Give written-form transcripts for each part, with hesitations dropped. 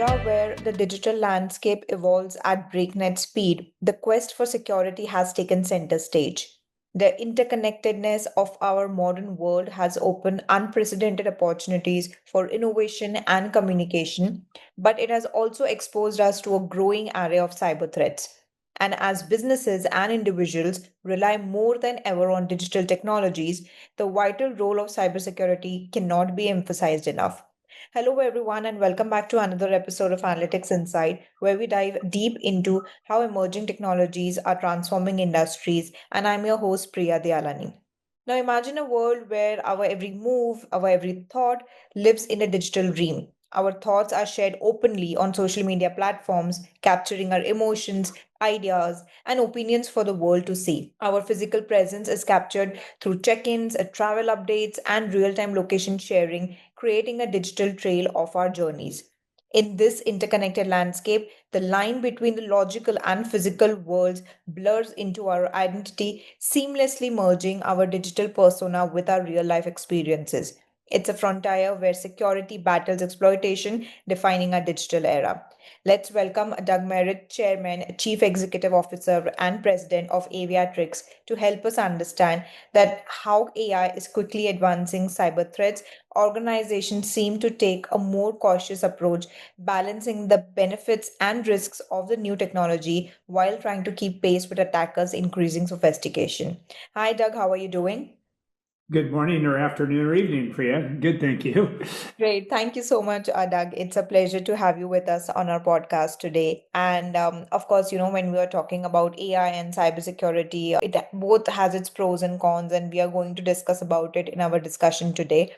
era where the digital landscape evolves at breakneck speed, the quest for security has taken center stage. The interconnectedness of our modern world has opened unprecedented opportunities for innovation and communication, but it has also exposed us to a growing array of cyber threats. And as businesses and individuals rely more than ever on digital technologies, the vital role of cybersecurity cannot be emphasized enough. Hello, everyone, and welcome back to another episode of Analytics Insight, where we dive deep into how emerging technologies are transforming industries. And I'm your host, Priya Dialani. Now, imagine a world where our every move, our every thought lives in a digital dream. Our thoughts are shared openly on social media platforms, capturing our emotions, ideas, and opinions for the world to see. Our physical presence is captured through check ins, travel updates, and real time location sharing, creating a digital trail of our journeys. In this interconnected landscape, the line between the logical and physical worlds blurs into our identity, seamlessly merging our digital persona with our real life experiences. It's a frontier where security battles exploitation, defining our digital era. Let's welcome Doug Merritt, Chairman, Chief Executive Officer, and President of Aviatrix, to help us understand that how AI is quickly advancing cyber threats. Organizations seem to take a more cautious approach, balancing the benefits and risks of the new technology while trying to keep pace with attackers' increasing sophistication. Hi, Doug, how are you doing? Good morning or afternoon or evening, Priya. Good, thank you. Great. Thank you so much, Doug. It's a pleasure to have you with us on our podcast today. And of course, when we are talking about AI and cybersecurity, it both has its pros and cons, and we are going to discuss about it in our discussion today.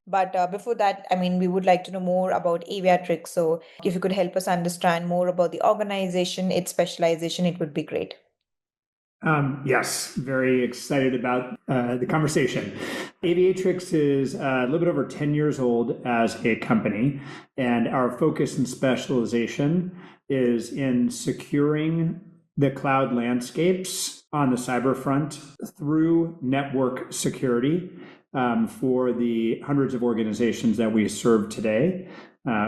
But before that, I mean, we would like to know more about Aviatrix. So if you could help us understand more about the organization, its specialization, it would be great. Yes, very excited about the conversation. Aviatrix is a little bit over 10 years old as a company, and our focus and specialization is in securing the cloud landscapes on the cyber front through network security for the hundreds of organizations that we serve today.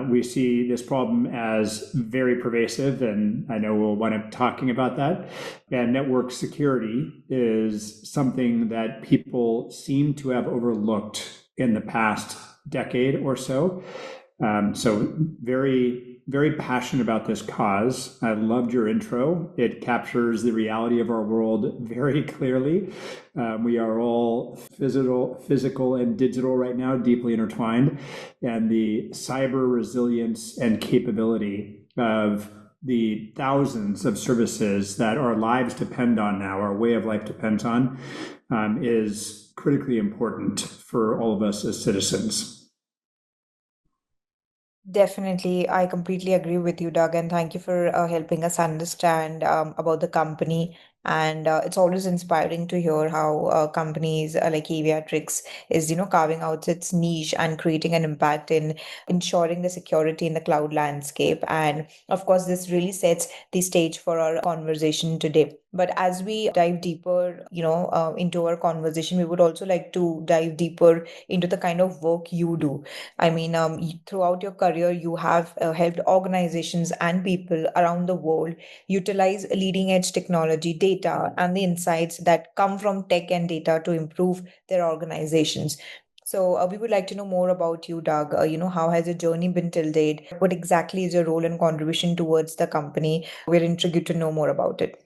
We see this problem as very pervasive, and I know we'll wind up talking about that. And network security is something that people seem to have overlooked in the past decade or so. So very, very passionate about this cause. I loved your intro. It captures the reality of our world very clearly. We are all physical and digital right now, deeply intertwined. And the cyber resilience and capability of the thousands of services that our lives depend on now, our way of life depends on, is critically important for all of us as citizens. Definitely, I completely agree with you, Doug, and thank you for helping us understand about the company. And it's always inspiring to hear how companies like Aviatrix is, carving out its niche and creating an impact in ensuring the security in the cloud landscape. And of course, this really sets the stage for our conversation today. But as we dive deeper, into our conversation, we would also like to dive deeper into the kind of work you do. I mean, throughout your career, you have helped organizations and people around the world utilize leading edge technology, data, and the insights that come from tech and data to improve their organizations. So, we would like to know more about you, Doug. How has your journey been till date? What exactly is your role and contribution towards the company? We're intrigued to know more about it.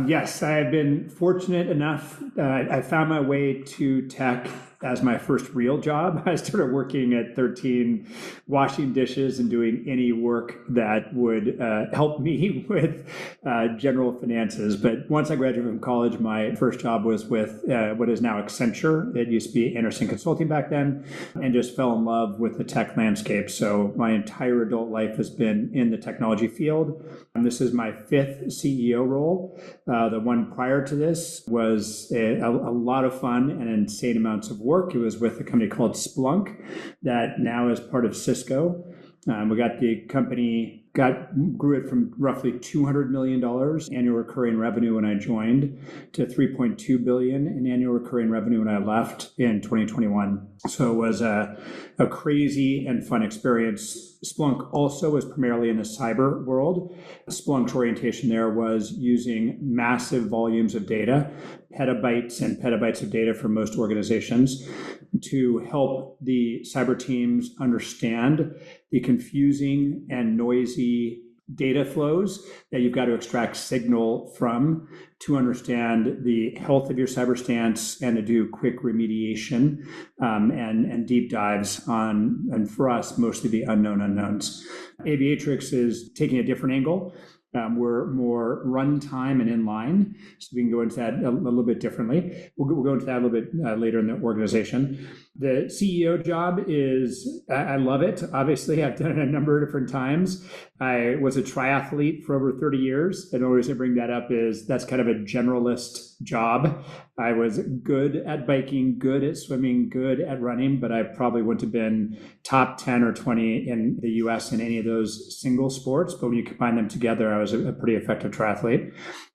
Yes, I have been fortunate enough. I found my way to tech as my first real job. I started working at 13, washing dishes and doing any work that would help me with general finances. But once I graduated from college, my first job was with what is now Accenture. It used to be Anderson Consulting back then, and just fell in love with the tech landscape. So my entire adult life has been in the technology field. This is my fifth CEO role. The one prior to this was a lot of fun and insane amounts of work. It was with a company called Splunk that now is part of Cisco. We got the company grew it from roughly $200 million annual recurring revenue when I joined to $3.2 billion in annual recurring revenue when I left in 2021. So it was a crazy and fun experience. Splunk also was primarily in the cyber world. Splunk's orientation there was using massive volumes of data, petabytes and petabytes of data for most organizations, to help the cyber teams understand the confusing and noisy data flows that you've got to extract signal from to understand the health of your cyber stance and to do quick remediation and deep dives on, and for us, mostly the unknown unknowns. Aviatrix is taking a different angle. We're more runtime and inline, so we can go into that a little bit differently. We'll go into that a little bit later in the organization. The CEO job is, I love it. Obviously, I've done it a number of different times. I was a triathlete for over 30 years. And the reason I bring that up is that's kind of a generalist job. I was good at biking, good at swimming, good at running, but I probably wouldn't have been top 10 or 20 in the US in any of those single sports. But when you combine them together, I was a pretty effective triathlete.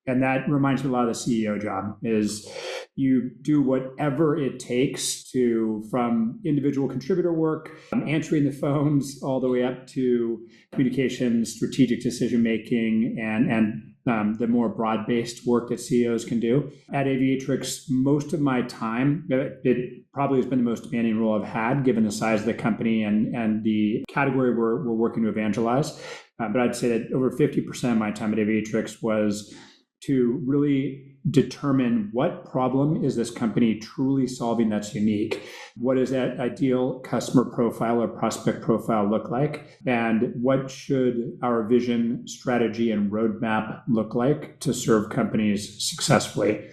And that reminds me a lot of the CEO job is you do whatever it takes to, from individual contributor work, answering the phones, all the way up to communication, strategic decision-making, and the more broad-based work that CEOs can do. At Aviatrix, most of my time, it probably has been the most demanding role I've had, given the size of the company and the category we're working to evangelize. But I'd say that over 50% of my time at Aviatrix was to really determine what problem is this company truly solving that's unique. What does that ideal customer profile or prospect profile look like? And what should our vision, strategy, and roadmap look like to serve companies successfully?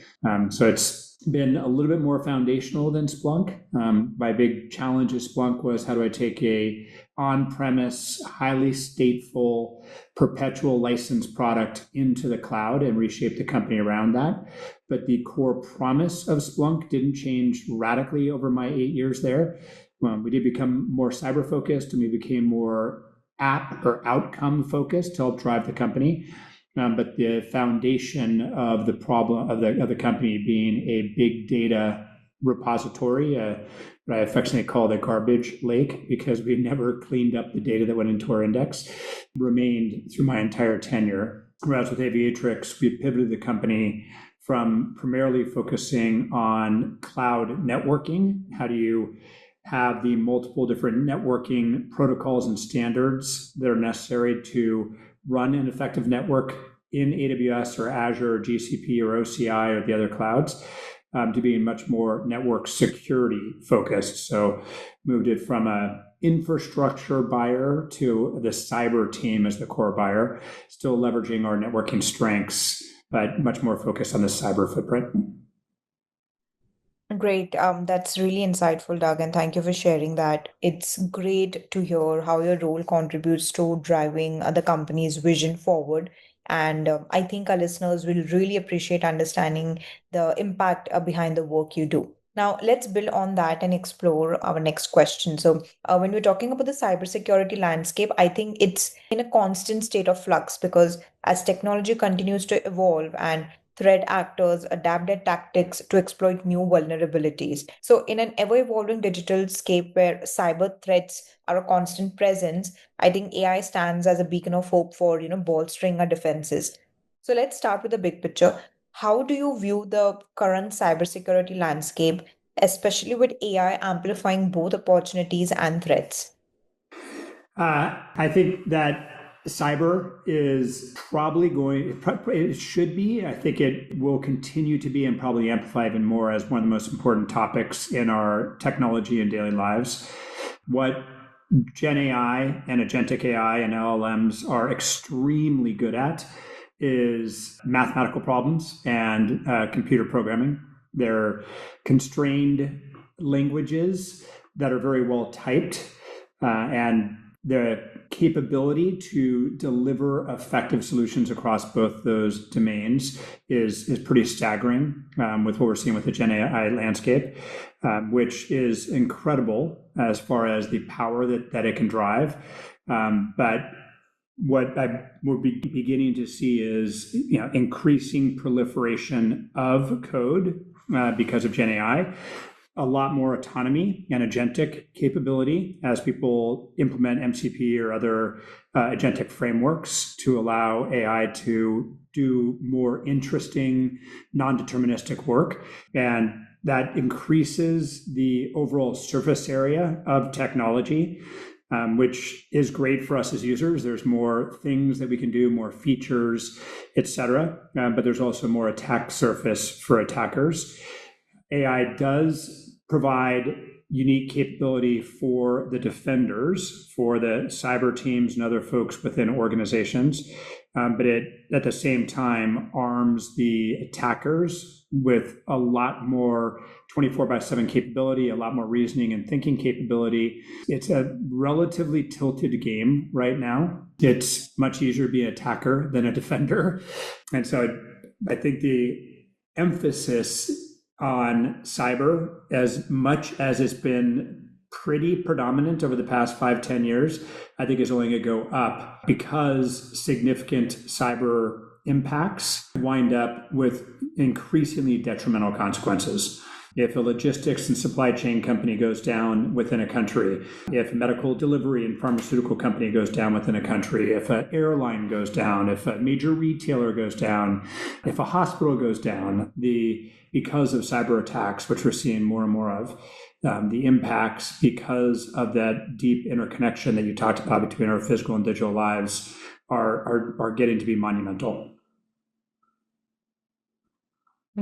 So it's been a little bit more foundational than Splunk. My big challenge at Splunk was, how do I take a on-premise, highly stateful, perpetual license product into the cloud and reshape the company around that? But the core promise of Splunk didn't change radically over my 8 years there. We did become more cyber focused, and we became more app or outcome focused to help drive the company. But the foundation of the problem of the company being a big data repository, what I affectionately call the garbage lake, because we never cleaned up the data that went into our index, remained through my entire tenure. Whereas with Aviatrix, we pivoted the company from primarily focusing on cloud networking. How do you have the multiple different networking protocols and standards that are necessary to run an effective network in AWS or Azure or GCP or OCI or the other clouds, to being much more network security focused. So moved it from a infrastructure buyer to the cyber team as the core buyer, still leveraging our networking strengths, but much more focused on the cyber footprint. Great. That's really insightful, Doug, and thank you for sharing that. It's great to hear how your role contributes to driving the company's vision forward. And I think our listeners will really appreciate understanding the impact behind the work you do. Now, let's build on that and explore our next question. So, when we're talking about the cybersecurity landscape, I think it's in a constant state of flux because as technology continues to evolve and threat actors adapt their tactics to exploit new vulnerabilities. So, in an ever evolving digital scape where cyber threats are a constant presence, I think AI stands as a beacon of hope for, bolstering our defenses. So, let's start with the big picture. How do you view the current cybersecurity landscape, especially with AI amplifying both opportunities and threats? I think that cyber is probably it should be, I think it will continue to be and probably amplify even more as one of the most important topics in our technology and daily lives. What Gen AI and agentic AI and LLMs are extremely good at is mathematical problems and computer programming. They're constrained languages that are very well typed, and the capability to deliver effective solutions across both those domains is pretty staggering, with what we're seeing with the Gen AI landscape, which is incredible as far as the power that it can drive. But what we're beginning to see is increasing proliferation of code because of Gen AI, a lot more autonomy and agentic capability as people implement MCP or other agentic frameworks to allow AI to do more interesting, non-deterministic work. And that increases the overall surface area of technology, which is great for us as users. There's more things that we can do, more features, etc. But there's also more attack surface for attackers. AI does provide unique capability for the defenders, for the cyber teams and other folks within organizations, but it, at the same time, arms the attackers with a lot more 24/7 capability, a lot more reasoning and thinking capability. It's a relatively tilted game right now. It's much easier to be an attacker than a defender. And so I think the emphasis on cyber, as much as it's been pretty predominant over the past 5-10 years, I think is only going to go up because significant cyber impacts wind up with increasingly detrimental consequences. If a logistics and supply chain company goes down within a country, if a medical delivery and pharmaceutical company goes down within a country, if an airline goes down, if a major retailer goes down, if a hospital goes down, because of cyber attacks, which we're seeing more and more of, the impacts because of that deep interconnection that you talked about between our physical and digital lives are getting to be monumental.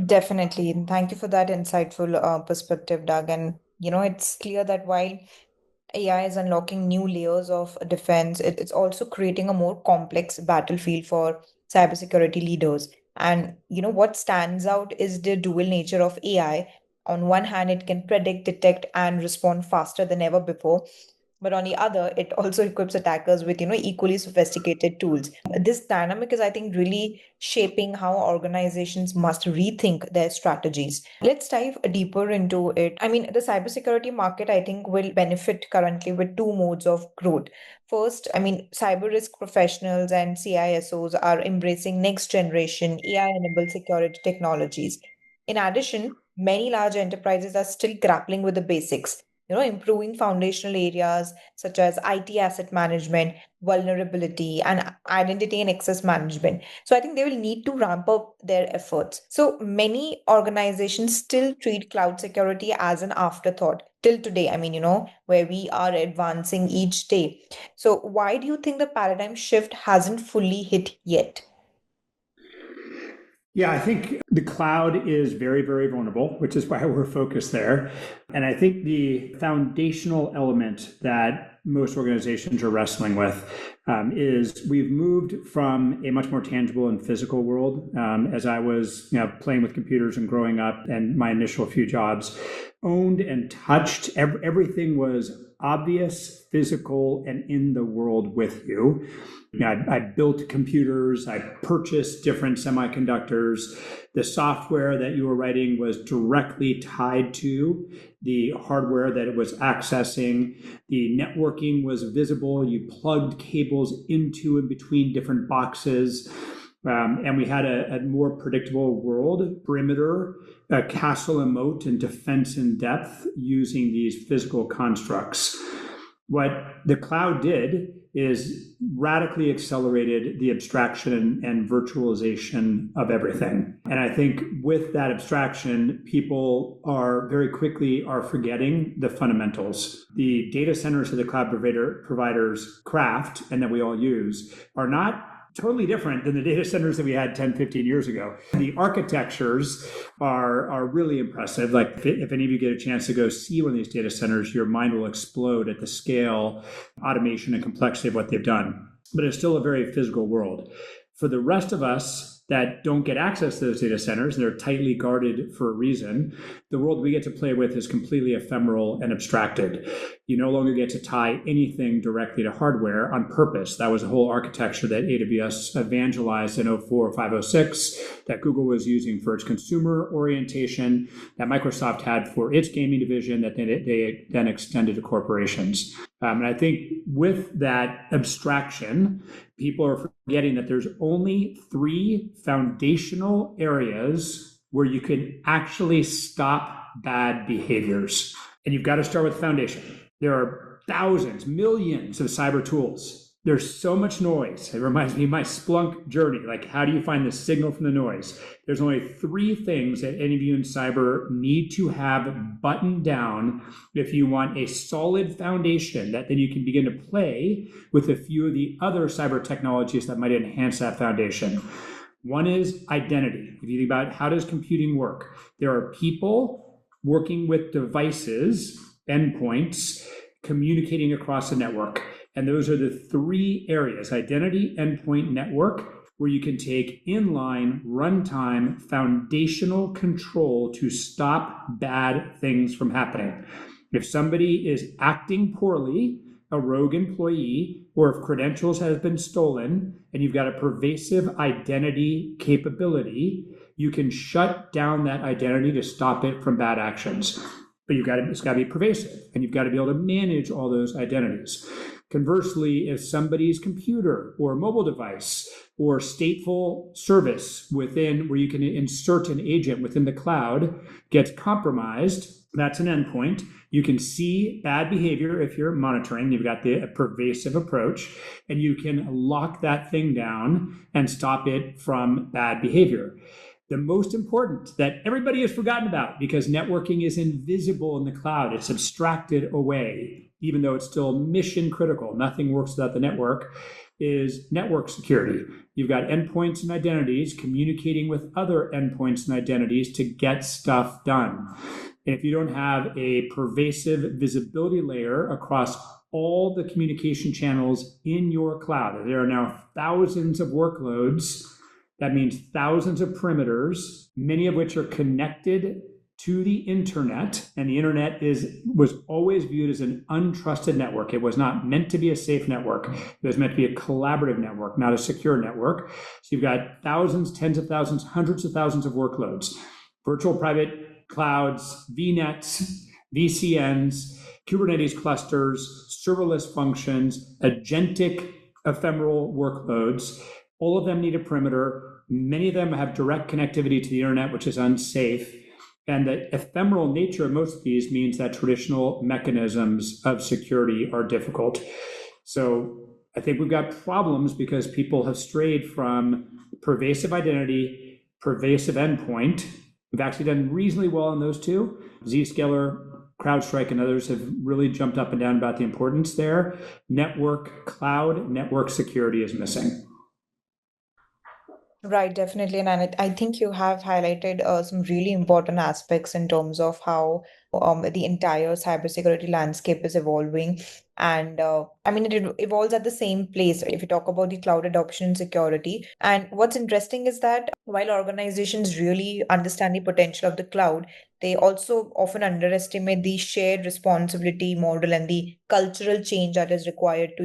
Definitely. And thank you for that insightful perspective, Doug. And, it's clear that while AI is unlocking new layers of defense, it's also creating a more complex battlefield for cybersecurity leaders. And, what stands out is the dual nature of AI. On one hand, it can predict, detect, and respond faster than ever before. But on the other, it also equips attackers with, equally sophisticated tools. This dynamic is, I think, really shaping how organizations must rethink their strategies. Let's dive deeper into it. I mean, the cybersecurity market, I think, will benefit currently with two modes of growth. First, I mean, cyber risk professionals and CISOs are embracing next generation AI-enabled security technologies. In addition, many large enterprises are still grappling with the basics, improving foundational areas such as IT asset management, vulnerability, and identity and access management. So I think they will need to ramp up their efforts. So many organizations still treat cloud security as an afterthought till today. I mean, where we are advancing each day. So why do you think the paradigm shift hasn't fully hit yet? Yeah, I think the cloud is very, very vulnerable, which is why we're focused there. And I think the foundational element that most organizations are wrestling with is we've moved from a much more tangible and physical world. As I was playing with computers and growing up, and my initial few jobs, owned and touched, everything was obvious, physical, and in the world with you. I built computers, I purchased different semiconductors. The software that you were writing was directly tied to the hardware that it was accessing. The networking was visible. You plugged cables into and between different boxes. And we had a more predictable world, perimeter, a castle and moat, and defense in depth using these physical constructs. What the cloud did is radically accelerated the abstraction and virtualization of everything. And I think with that abstraction, people are very quickly forgetting the fundamentals. The data centers that the cloud providers craft and that we all use are not totally different than the data centers that we had 10, 15 years ago. The architectures are really impressive. Like if any of you get a chance to go see one of these data centers, your mind will explode at the scale, automation, and complexity of what they've done. But it's still a very physical world. For the rest of us that don't get access to those data centers, and they're tightly guarded for a reason, the world we get to play with is completely ephemeral and abstracted. You no longer get to tie anything directly to hardware on purpose. That was the whole architecture that AWS evangelized in 04, 05, 06, that Google was using for its consumer orientation, that Microsoft had for its gaming division, that they then extended to corporations. And I think with that abstraction, people are forgetting that there's only three foundational areas where you can actually stop bad behaviors. And you've got to start with foundation. There are thousands, millions of cyber tools. There's so much noise. It reminds me of my Splunk journey. Like, how do you find the signal from the noise? There's only three things that any of you in cyber need to have buttoned down if you want a solid foundation that then you can begin to play with a few of the other cyber technologies that might enhance that foundation. One is identity. If you think about how does computing work, there are people working with devices, endpoints, communicating across the network. And those are the three areas: identity, endpoint, network, where you can take inline, runtime, foundational control to stop bad things from happening. If somebody is acting poorly, a rogue employee, or if credentials have been stolen, and you've got a pervasive identity capability, you can shut down that identity to stop it from bad actions. But it's got to be pervasive, and you've got to be able to manage all those identities. Conversely, if somebody's computer or mobile device or stateful service within where you can insert an agent within the cloud gets compromised, that's an endpoint. You can see bad behavior if you're monitoring. You've got the pervasive approach, and you can lock that thing down and stop it from bad behavior. The most important that everybody has forgotten about, because networking is invisible in the cloud, it's abstracted away, even though it's still mission critical. Nothing works without the network, is network security. You've got endpoints and identities communicating with other endpoints and identities to get stuff done. And if you don't have a pervasive visibility layer across all the communication channels in your cloud, there are now thousands of workloads. That means thousands of perimeters, many of which are connected to the internet. And the internet was always viewed as an untrusted network. It was not meant to be a safe network. It was meant to be a collaborative network, not a secure network. So you've got thousands, tens of thousands, hundreds of thousands of workloads, virtual private clouds, VNets, VCNs, Kubernetes clusters, serverless functions, agentic ephemeral workloads. All of them need a perimeter. Many of them have direct connectivity to the internet, which is unsafe. And the ephemeral nature of most of these means that traditional mechanisms of security are difficult. So I think we've got problems because people have strayed from pervasive identity, pervasive endpoint. We've actually done reasonably well on those two. Zscaler, CrowdStrike, and others have really jumped up and down about the importance there. Network, cloud, network security is missing. Right, definitely. And I think you have highlighted some really important aspects in terms of how the entire cybersecurity landscape is evolving. And I mean, it evolves at the same place if you talk about the cloud adoption and security. And what's interesting is that while organizations really understand the potential of the cloud, they also often underestimate the shared responsibility model and the cultural change that is required to,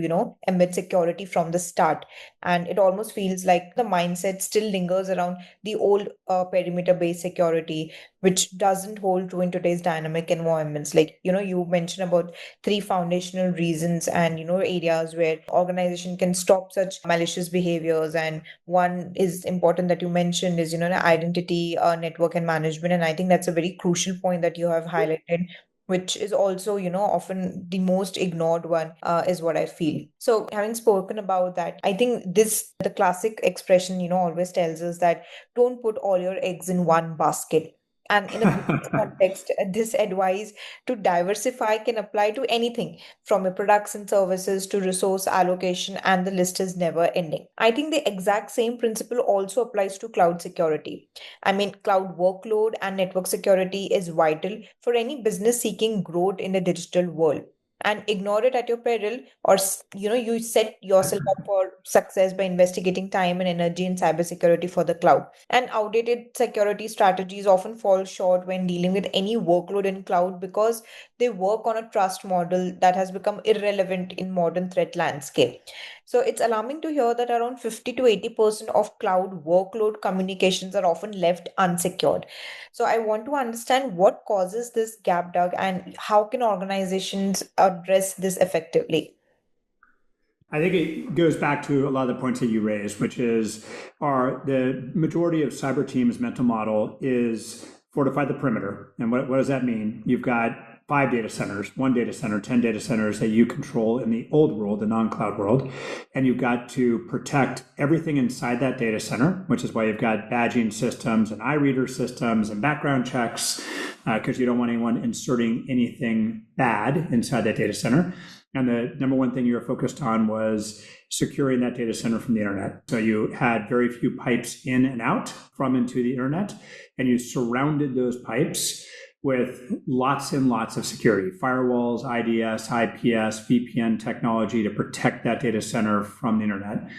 embed security from the start. And it almost feels like the mindset still lingers around the old perimeter based security, which doesn't hold true in today's dynamic environments. Like, you mentioned about three foundational reasons and, areas where organization can stop such malicious behaviors. And one is important that you mentioned is, the identity, network and management. And I think that's a very crucial point that you have highlighted, which is also, often the most ignored one, is what I feel. So, having spoken about that, I think the classic expression, always tells us that don't put all your eggs in one basket. And in a business context, this advice to diversify can apply to anything from your products and services to resource allocation, and the list is never ending. I think the exact same principle also applies to cloud security. I mean, cloud workload and network security is vital for any business seeking growth in the digital world. And ignore it at your peril, or you set yourself up for success by investigating time and energy in cybersecurity for the cloud. And outdated security strategies often fall short when dealing with any workload in cloud because they work on a trust model that has become irrelevant in modern threat landscape. So it's alarming to hear that around 50 to 80% of cloud workload communications are often left unsecured. So I want to understand what causes this gap, Doug, and how can organizations address this effectively? I think it goes back to a lot of the points that you raised, which is the majority of cyber teams' mental model is fortify the perimeter. And what does that mean? You've got 5 data centers, 1 data center, 10 data centers that you control in the old world, the non-cloud world. And you've got to protect everything inside that data center, which is why you've got badging systems and iReader systems and background checks, because you don't want anyone inserting anything bad inside that data center. And the number one thing you were focused on was securing that data center from the internet. So you had very few pipes in and out from and to the internet, and you surrounded those pipes with lots and lots of security, firewalls, IDS, IPS, VPN technology to protect that data center from the internet.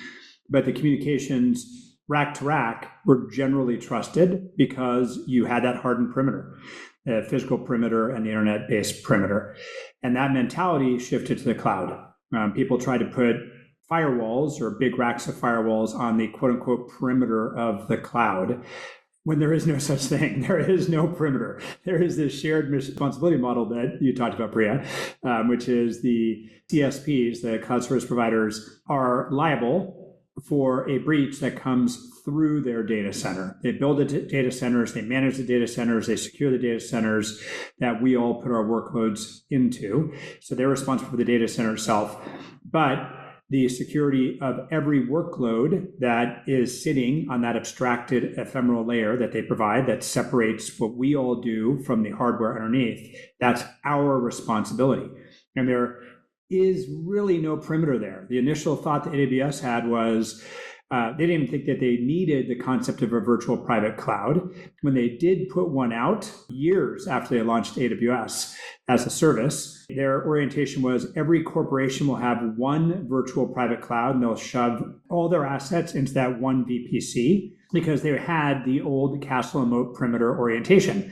But the communications rack to rack were generally trusted because you had that hardened perimeter, the physical perimeter and the internet-based perimeter. And that mentality shifted to the cloud. People tried to put firewalls or big racks of firewalls on the quote unquote perimeter of the cloud when there is no such thing. There is no perimeter. There is this shared responsibility model that you talked about, Priya, which is the CSPs, the cloud service providers, are liable for a breach that comes through their data center. They build the data centers, they manage the data centers, they secure the data centers that we all put our workloads into. So they're responsible for the data center itself. But the security of every workload that is sitting on that abstracted ephemeral layer that they provide that separates what we all do from the hardware underneath, that's our responsibility. And there is really no perimeter there. The initial thought that AWS had was they didn't even think that they needed the concept of a virtual private cloud. When they did put one out years after they launched AWS as a service, their orientation was every corporation will have one virtual private cloud and they'll shove all their assets into that one VPC because they had the old castle and moat perimeter orientation.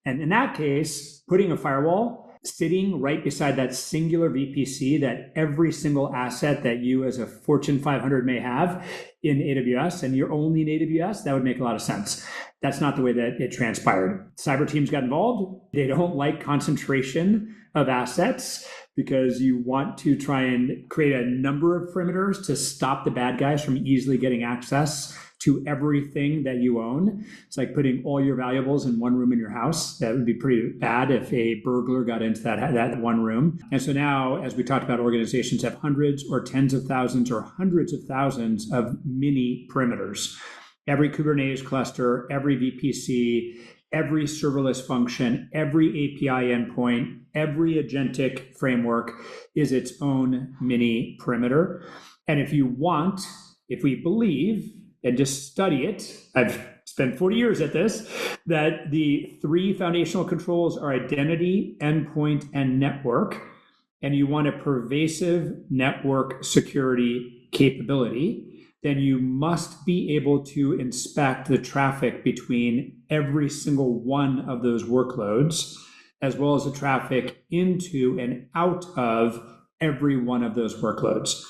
And in that case, putting a firewall sitting right beside that singular VPC that every single asset that you as a Fortune 500 may have in AWS, and you're only in AWS, that would make a lot of sense. That's not the way that it transpired. Cyber teams got involved. They don't like concentration of assets because you want to try and create a number of perimeters to stop the bad guys from easily getting access to everything that you own. It's like putting all your valuables in one room in your house. That would be pretty bad if a burglar got into that one room. And so now, as we talked about, organizations have hundreds or tens of thousands or hundreds of thousands of mini perimeters. Every Kubernetes cluster, every VPC, every serverless function, every API endpoint, every agentic framework is its own mini perimeter. And if we believe, and just study it, I've spent 40 years at this, that the 3 foundational controls are identity, endpoint, and network. And you want a pervasive network security capability, then you must be able to inspect the traffic between every single one of those workloads, as well as the traffic into and out of every one of those workloads.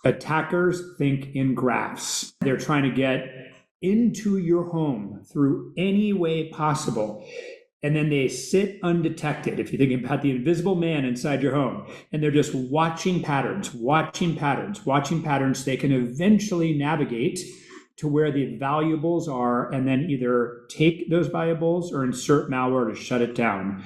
Attackers think in graphs. They're trying to get into your home through any way possible. And then they sit undetected. If you think about the invisible man inside your home, and they're just watching patterns. They can eventually navigate to where the valuables are and then either take those valuables or insert malware to shut it down.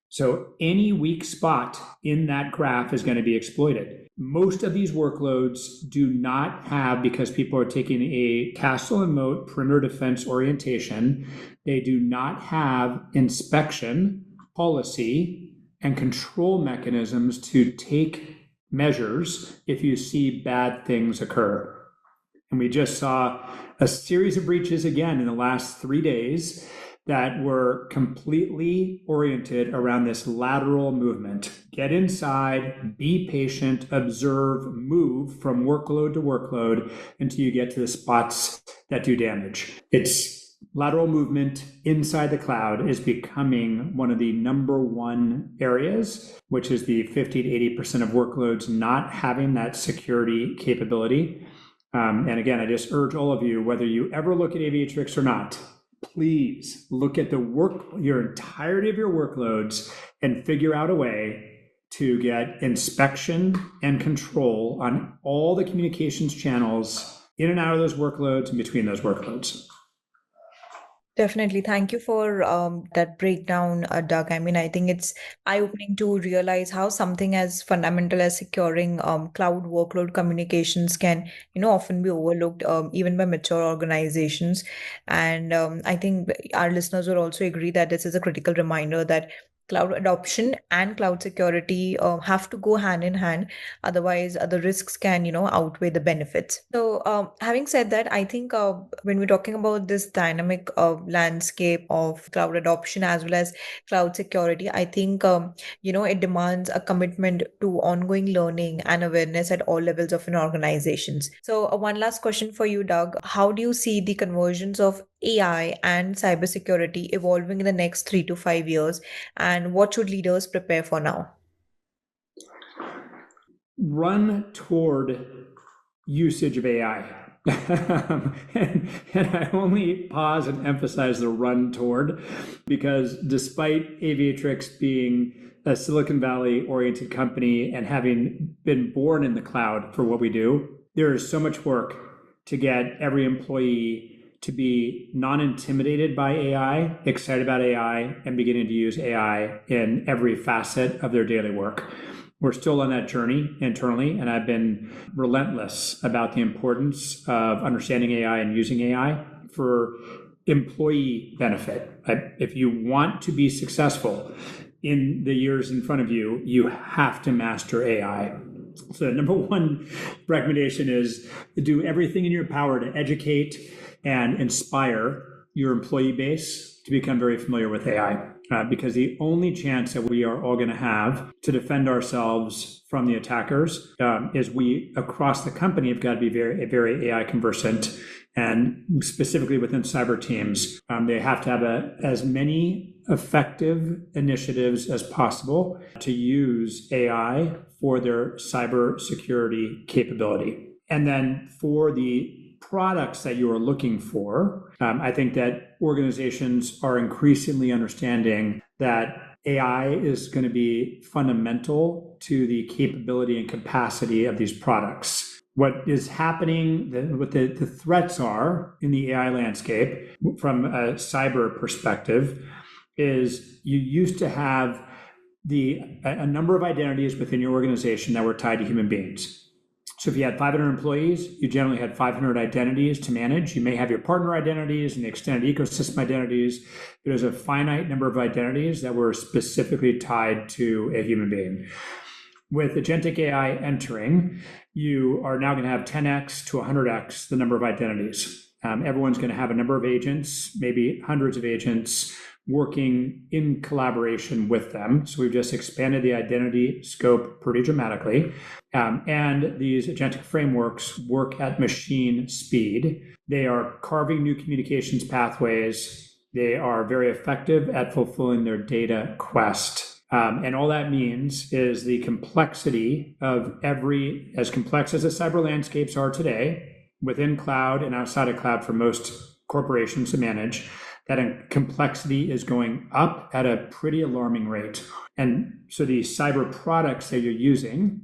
So any weak spot in that graph is going to be exploited. Most of these workloads do not have, because people are taking a castle and moat perimeter defense orientation, they do not have inspection, policy, and control mechanisms to take measures if you see bad things occur. And we just saw a series of breaches again in the last 3 days that were completely oriented around this lateral movement. Get inside, be patient, observe, move from workload to workload until you get to the spots that do damage. It's lateral movement inside the cloud is becoming one of the number one areas, which is the 50 to 80% of workloads not having that security capability. And again, I just urge all of you, whether you ever look at Aviatrix or not, please look at your entirety of your workloads and figure out a way to get inspection and control on all the communications channels in and out of those workloads and between those workloads. Definitely. Thank you for that breakdown, Doug. I mean, I think it's eye-opening to realize how something as fundamental as securing cloud workload communications can, often be overlooked, even by mature organizations. And I think our listeners will also agree that this is a critical reminder that cloud adoption and cloud security have to go hand in hand. Otherwise, the risks can, outweigh the benefits. So, having said that, I think when we're talking about this dynamic landscape of cloud adoption as well as cloud security, I think, it demands a commitment to ongoing learning and awareness at all levels of an organizations. So, one last question for you, Doug. How do you see the conversions of AI and cybersecurity evolving in the next 3 to 5 years? And what should leaders prepare for now? Run toward usage of AI. and I only pause and emphasize the run toward, because despite Aviatrix being a Silicon Valley oriented company and having been born in the cloud for what we do, there is so much work to get every employee to be non-intimidated by AI, excited about AI, and beginning to use AI in every facet of their daily work. We're still on that journey internally, and I've been relentless about the importance of understanding AI and using AI for employee benefit. If you want to be successful in the years in front of you, you have to master AI. So the number one recommendation is to do everything in your power to educate and inspire your employee base to become very familiar with AI. Because the only chance that we are all going to have to defend ourselves from the attackers is we, across the company, have got to be very AI conversant. And specifically within cyber teams, they have to have as many effective initiatives as possible to use AI for their cybersecurity capability. And then for the products that you are looking for, I think that organizations are increasingly understanding that AI is going to be fundamental to the capability and capacity of these products. What is happening, what the threats are in the AI landscape from a cyber perspective, is you used to have a number of identities within your organization that were tied to human beings. So if you had 500 employees, you generally had 500 identities to manage. You may have your partner identities and the extended ecosystem identities. There's a finite number of identities that were specifically tied to a human being. With agentic AI entering, you are now going to have 10x to 100x the number of identities. Everyone's going to have a number of agents, maybe hundreds of agents, working in collaboration with them. So we've just expanded the identity scope pretty dramatically. And these agentic frameworks work at machine speed. They are carving new communications pathways. They are very effective at fulfilling their data quest. And all that means is the complexity of as complex as the cyber landscapes are today, within cloud and outside of cloud for most corporations to manage, that complexity is going up at a pretty alarming rate. And so the cyber products that you're using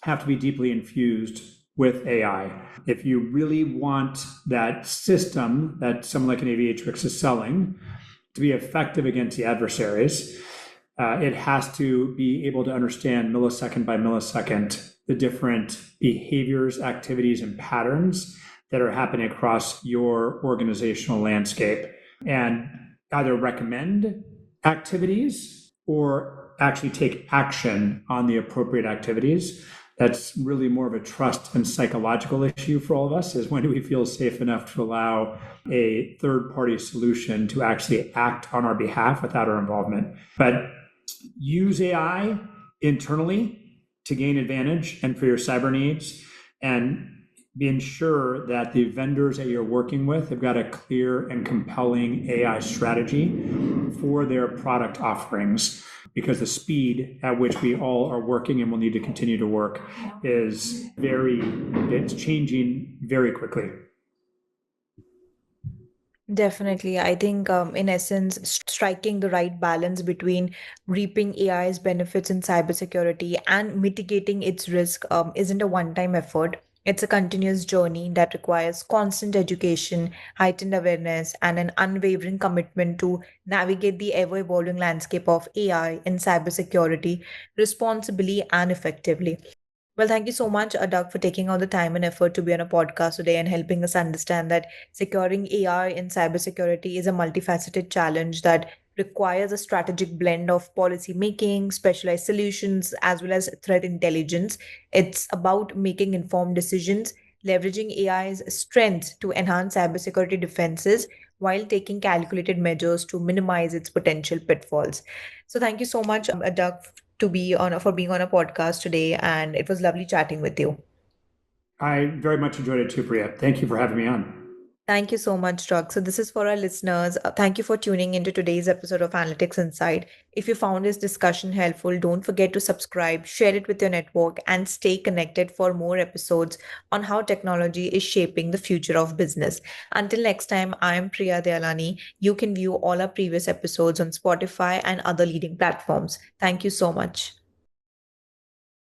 have to be deeply infused with AI. If you really want that system that someone like an Aviatrix is selling to be effective against the adversaries, it has to be able to understand millisecond by millisecond the different behaviors, activities, and patterns that are happening across your organizational landscape, and either recommend activities or actually take action on the appropriate activities. That's really more of a trust and psychological issue for all of us, is when do we feel safe enough to allow a third-party solution to actually act on our behalf without our involvement. But use AI internally to gain advantage and for your cyber needs, and be ensure that the vendors that you're working with have got a clear and compelling AI strategy for their product offerings, because the speed at which we all are working and will need to continue to work is it's changing very quickly. Definitely. I think, in essence, striking the right balance between reaping AI's benefits in cybersecurity and mitigating its risk isn't a one-time effort. It's a continuous journey that requires constant education, heightened awareness, and an unwavering commitment to navigate the ever-evolving landscape of AI in cybersecurity responsibly and effectively. Well, thank you so much, Doug, for taking all the time and effort to be on a podcast today and helping us understand that securing AI in cybersecurity is a multifaceted challenge that requires a strategic blend of policy making, specialized solutions, as well as threat intelligence. It's about making informed decisions, leveraging AI's strengths to enhance cybersecurity defenses while taking calculated measures to minimize its potential pitfalls. So, thank you so much, Doug, to be on for being on a podcast today, and it was lovely chatting with you. I very much enjoyed it too, Priya. Thank you for having me on. Thank you so much, Doug. So this is for our listeners. Thank you for tuning into today's episode of Analytics Insight. If you found this discussion helpful, don't forget to subscribe, share it with your network, and stay connected for more episodes on how technology is shaping the future of business. Until next time, I am Priya Dialani. You can view all our previous episodes on Spotify and other leading platforms. Thank you so much.